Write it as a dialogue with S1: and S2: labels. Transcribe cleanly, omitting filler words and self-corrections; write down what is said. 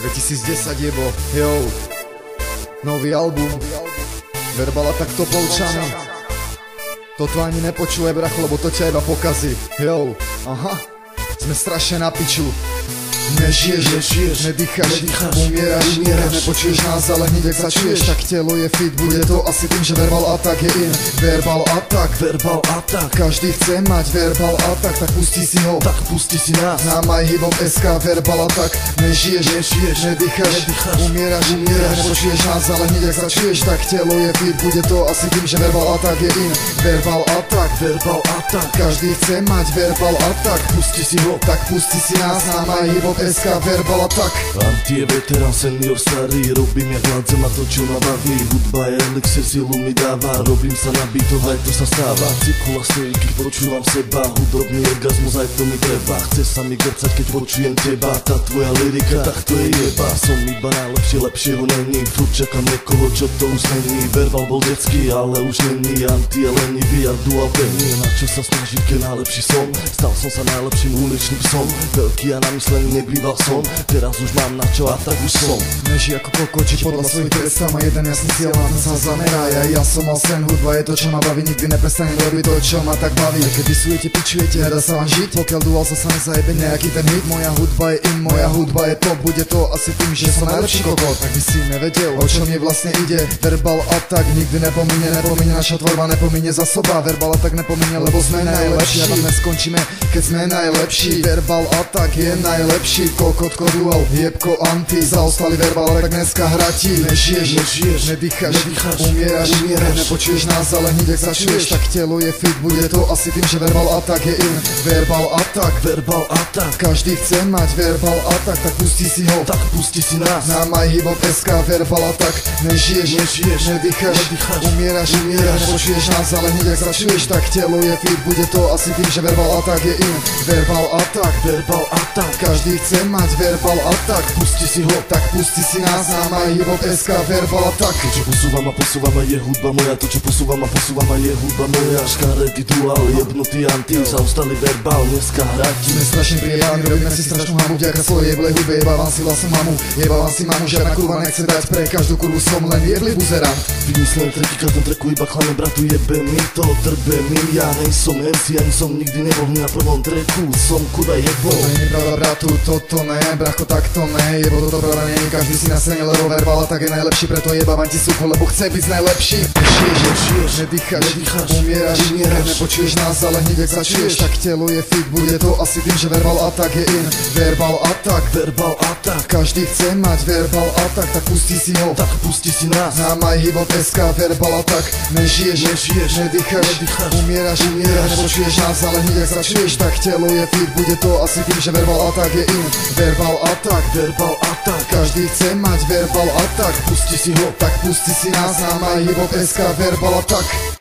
S1: 2010 jebo, jo. Nový album Verbal Attack Topolčany. Toto ani nepočuje, bracho, lebo to ťa iba pokazí. Jo, aha, sme strašne na piču. Nežiješ, nedýcháš, umieraš, nepočuješ nás, ale hneď ak začuješ, tak telo je fit, bude to asi tým, že Verbal Attack je in. Verbal Attack, každý chce mať Verbal Attack, tak pustí si ho, tak pustí si nás. Na MyHipHop.sk Verbal Attack. Nežiješ, nedýcháš, umieraš, nepočuješ nás, ale hneď ak začuješ, tak telo je fit, bude to asi tým, že Verbal Attack je in. Verbal Attack, každý chce mať Verbal Attack, pustí si ho, tak pustí si nás. Na MyHipHop.sk Verbal Attack.
S2: Anti je veterán, senior starý, robím jak ládzem a to čo ma baví. Hudba je elixir, silu mi dáva, robím sa na beatoch, aj to sa stáva. Cykula stojí, keď počúvam seba, hudobný orgazmus, aj to mi treba. Chce sa mi grcať, keď počujem teba, tá tvoja lyrika, tak to je jeba. Som iba najlepší, lepšieho není, furt čakám niekoho, čo to už není. Verbal bol detský, ale už není, Anti je lenivý a dual pevný. Na čo sa snažiť, keď najlepší som, stal som sa najlepším uličným psom. Veľký a namyslený nebýval som, teraz už mám na čo a tak už som.
S1: Nežij ako kokoči, podľa svojich predstav má jeden jasný cieľ, na ten sa zamerá. Ja som mal sen, hudba je to, čo ma baví, nikdy neprestanem robiť to, čo ma tak baví. Keď vysujete, pičujete, nedá sa vám žiť, pokiaľ dual sa nezajebe nejaký ten hit. Moja hudba je in, moja hudba je top, bude to asi tým, že som najlepší kokot. Tak by si nevedel, o čo mi vlastne ide. Verbal Attack nikdy nepomíne, naša tvorba nepomíne za soba. Verbal Attack nepomíne, lebo sme najlepší, a tam neskončíme, keď sme najlepší. Verbal Attack je najlepší, kokotko dual, jebko Anti, zaostali Verbal Attack dneska hrati. Nežiješ, nedýcháš, umieraš, nepočuješ nás, ale hneď ak začuješ, tak telo je fit, bude to asi tým, že Verbal Attack je in. Verbal Attack, každý chce mať Verbal Attack, tak pustí si ho, tak pustí si nás. Na MyHipHop.sk Verbal Attack. Nežiješ, nedýcháš, umieraš, nepočuješ nás, ale hneď ak začuješ, tak telo je fit, bude to asi tým, že Verbal Attack je in. Verbal Attack, každý chce mať Verbal Attack, pustí si ho, tak pustí si nás. Na MyHipHop.sk Verbal Attack.
S2: To čo posúvam a je hudba moja, to čo posúvam a je hudba moja. Škaredý dual, jebnutý Anti, zaostali Verbal, dneska hrati.
S1: Sme strašne prijebáni, robíme si strašnú hamu, vďaka svojej jeblej hudbe, jebávam si vlastnú mamu. Jebávam si mamu, žiadna kurva nechce dať, pre každú kurvu som len jeblý buzerant.
S2: Vymyslím treky, každom treku iba chlame bratu, jebe mi to, trbe mi. Ja nejsom MC, ani som nikdy nebol na prvom treku, som kurva jebo.
S1: To nie je pravda bratu, toto ne, bracho, tak to ne, jebo toto pravda nie, každý si na scéne, lebo Verbal Attack je najlepší, preto jebávam ti sucho, lebo chce byť najlepší. Nežiješ, nedýcháš, umieraš, nepočuješ nás, ale hneď ak začuješ, tak telo je fit, bude to asi tým, že Verbal Attack je in. Verbal Attack, každý chce mať Verbal Attack, tak pustí si ho, tak pustí si nás. Na MyHipHop.sk Verbal Attack. Nežiješ, nedýcháš, umieraš, nepočuješ nás, ale hneď ak začuješ, tak telo je fit, bude to asi tým, že Verbal Attack je in. Verbal Attack, každý chce mať Verbal Attack, pustí si ho, tak pustí si nás. Na MyHipHop.sk Verbal Attack.